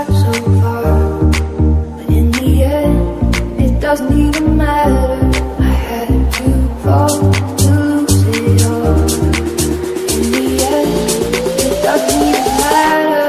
got so far, but in the end, it doesn't even matter. I had to fall to lose it all. In the end, it doesn't even matter.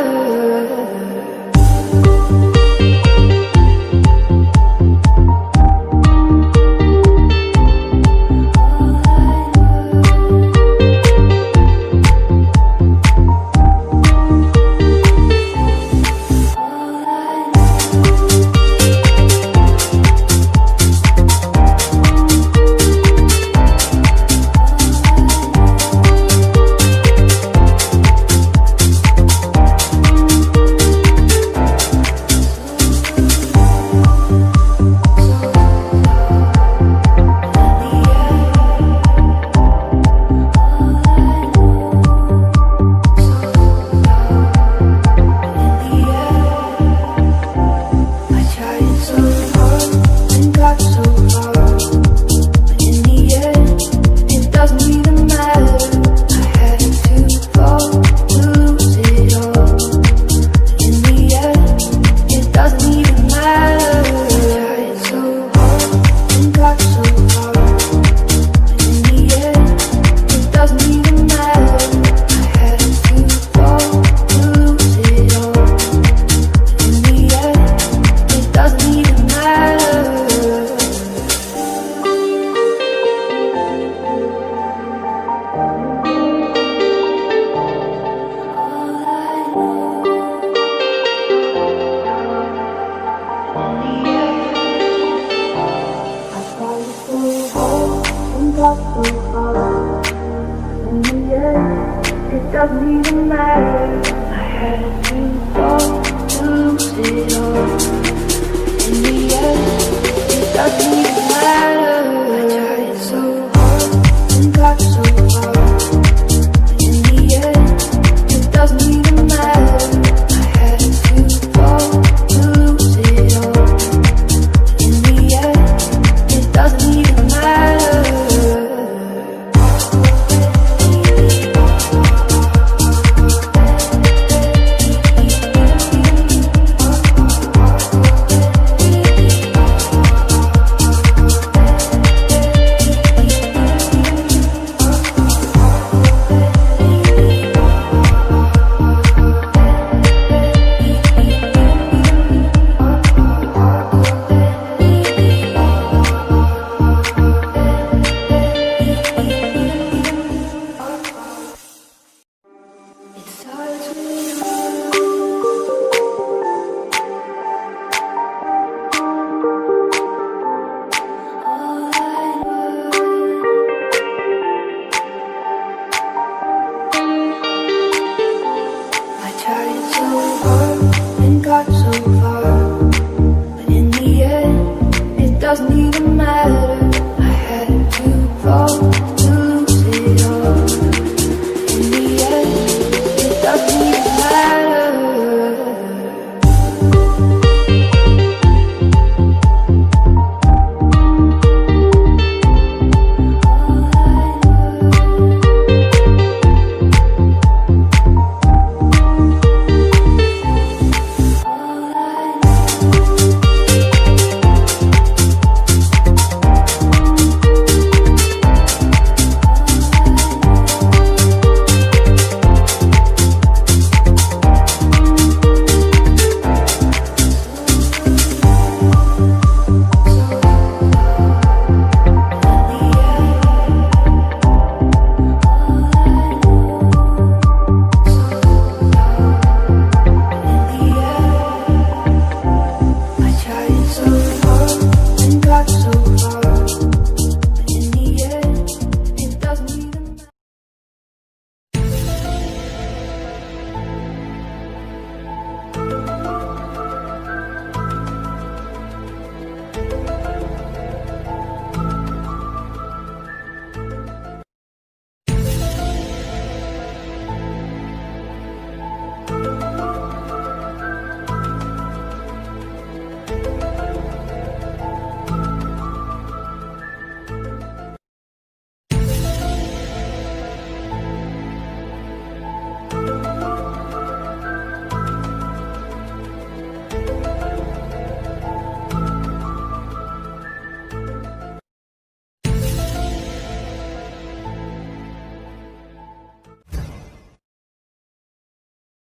It doesn't even matter. I had to fall to lose it all. In the end, it doesn't even matter. I tried so hard and got so far, but in the end, it doesn't even matter. I had to fall to lose it all. In the end, it doesn't even matter. Tried so hard and got so far.